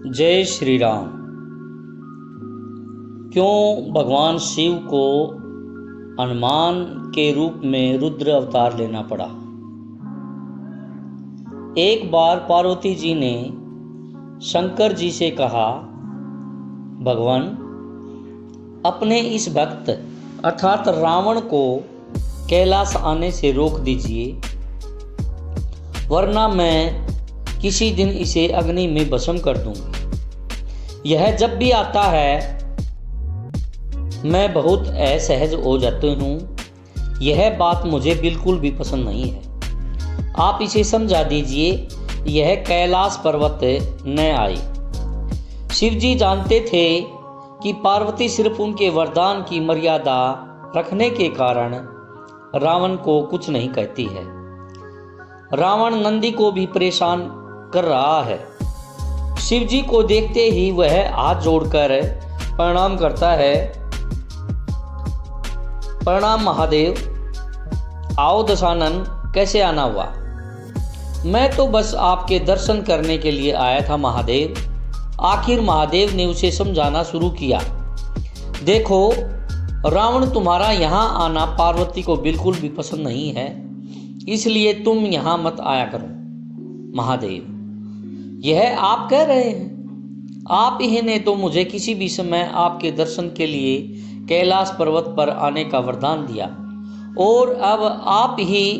जय श्री राम। क्यों भगवान शिव को हनुमान के रूप में रुद्र अवतार लेना पड़ा? एक बार पार्वती जी ने शंकर जी से कहा, भगवान अपने इस भक्त अर्थात रावण को कैलाश आने से रोक दीजिए, वरना मैं किसी दिन इसे अग्नि में भस्म कर दूंगी। यह जब भी आता है मैं बहुत असहज हो जाती हूँ। यह बात मुझे बिल्कुल भी पसंद नहीं है। आप इसे समझा दीजिए, यह कैलाश पर्वत न आए। शिव जी जानते थे कि पार्वती सिर्फ उनके वरदान की मर्यादा रखने के कारण रावण को कुछ नहीं कहती है। रावण नंदी को भी परेशान कर रहा है। शिव जी को देखते ही वह हाथ जोड़कर प्रणाम करता है। प्रणाम महादेव, आओ दशानन, कैसे आना हुआ? मैं तो बस आपके दर्शन करने के लिए आया था महादेव। आखिर महादेव ने उसे समझाना शुरू किया, देखो रावण तुम्हारा यहाँ आना पार्वती को बिल्कुल भी पसंद नहीं है, इसलिए तुम यहाँ मत आया करो। महादेव, यह आप कह रहे हैं? आप ही ने तो मुझे किसी भी समय आपके दर्शन के लिए कैलाश पर्वत पर आने का वरदान दिया, और अब आप ही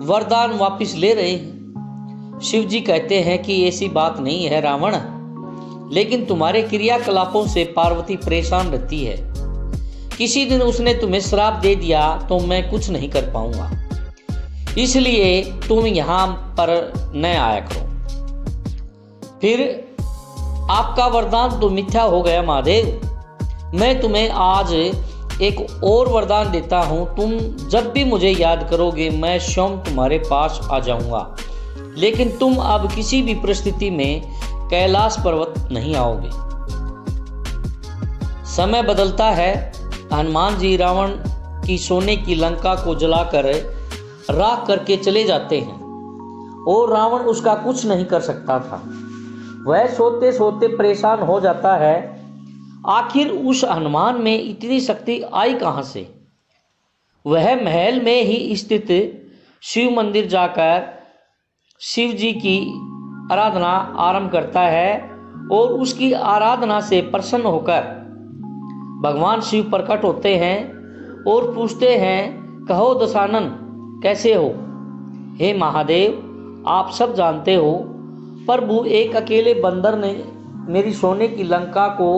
वरदान वापस ले रहे हैं। शिव जी कहते हैं कि ऐसी बात नहीं है रावण, लेकिन तुम्हारे क्रियाकलापों से पार्वती परेशान रहती है। किसी दिन उसने तुम्हें श्राप दे दिया तो मैं कुछ नहीं कर पाऊंगा, इसलिए तुम यहाँ पर न आया करो। फिर आपका वरदान तो मिथ्या हो गया महादेव। मैं तुम्हें आज एक और वरदान देता हूँ, तुम जब भी मुझे याद करोगे मैं स्वयं तुम्हारे पास आ जाऊँगा, लेकिन तुम अब किसी भी परिस्थिति में कैलाश पर्वत नहीं आओगे। समय बदलता है। हनुमान जी रावण की सोने की लंका को जलाकर राख करके चले जाते हैं, और रावण उसका कुछ नहीं कर सकता था। वह सोते सोते परेशान हो जाता है। आखिर उस हनुमान में इतनी शक्ति आई कहाँ से? वह महल में ही स्थित शिव मंदिर जाकर शिव जी की आराधना आरंभ करता है, और उसकी आराधना से प्रसन्न होकर भगवान शिव प्रकट होते हैं और पूछते हैं, कहो दशानन कैसे हो? हे महादेव, आप सब जानते हो प्रभु, एक अकेले बंदर ने मेरी सोने की लंका को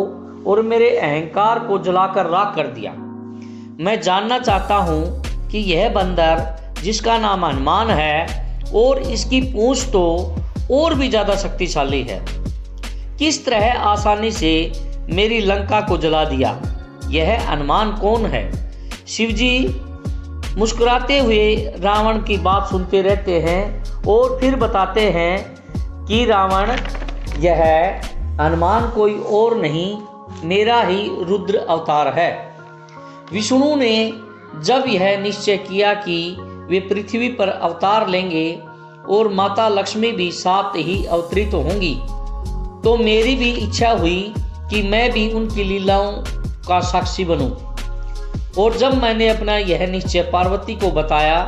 और मेरे अहंकार को जलाकर राख कर दिया। मैं जानना चाहता हूँ कि यह बंदर जिसका नाम हनुमान है और इसकी पूंछ तो और भी ज़्यादा शक्तिशाली है, किस तरह आसानी से मेरी लंका को जला दिया? यह हनुमान कौन है? शिव जी मुस्कुराते हुए रावण की बात सुनते रहते हैं और फिर बताते हैं कि रावण, यह हनुमान कोई और नहीं, मेरा ही रुद्र अवतार है। विष्णु ने जब यह निश्चय किया कि वे पृथ्वी पर अवतार लेंगे और माता लक्ष्मी भी साथ ही अवतरित होंगी, तो मेरी भी इच्छा हुई कि मैं भी उनकी लीलाओं का साक्षी बनूं। और जब मैंने अपना यह निश्चय पार्वती को बताया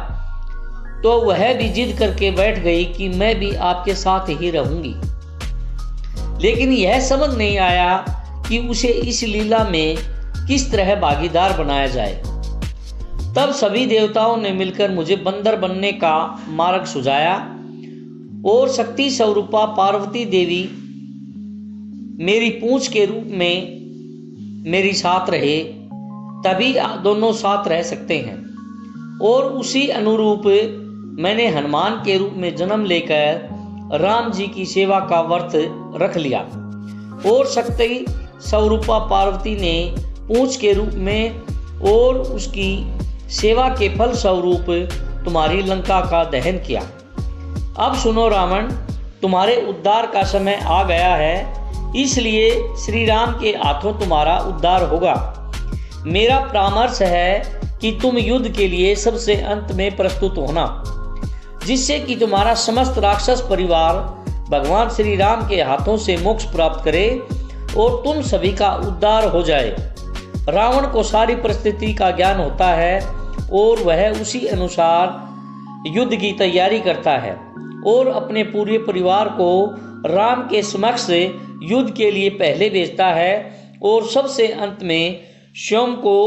तो वह भी जिद करके बैठ गई कि मैं भी आपके साथ ही रहूंगी। लेकिन यह समझ नहीं आया कि उसे इस लीला में किस तरह भागीदार बनाया जाए। तब सभी देवताओं ने मिलकर मुझे बंदर बनने का मार्ग सुझाया, और शक्ति स्वरूपा पार्वती देवी मेरी पूंछ के रूप में मेरी साथ रहे, तभी दोनों साथ रह सकते हैं। और उसी अनुरूप मैंने हनुमान के रूप में जन्म लेकर राम जी की सेवा का व्रत रख लिया, और शक्ति स्वरूपा पार्वती ने पूंछ के रूप में और उसकी सेवा के फल स्वरूप तुम्हारी लंका का दहन किया। अब सुनो रावण, तुम्हारे उद्धार का समय आ गया है, इसलिए श्री राम के हाथों तुम्हारा उद्धार होगा। मेरा परामर्श है कि तुम युद्ध के लिए सबसे अंत में प्रस्तुत होना, जिससे कि तुम्हारा समस्त राक्षस परिवार भगवान श्री राम के हाथों से मोक्ष प्राप्त करे और तुम सभी का उद्धार हो जाए। रावण को सारी परिस्थिति का ज्ञान होता है और वह उसी अनुसार युद्ध की तैयारी करता है और अपने पूरे परिवार को राम के समक्ष युद्ध के लिए पहले भेजता है और सबसे अंत में स्वयं को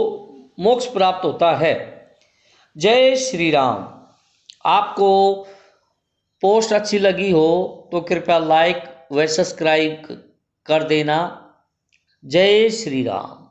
मोक्ष प्राप्त होता है। जय श्री राम। आपको पोस्ट अच्छी लगी हो तो कृपया लाइक व सब्सक्राइब कर देना। जय श्री राम।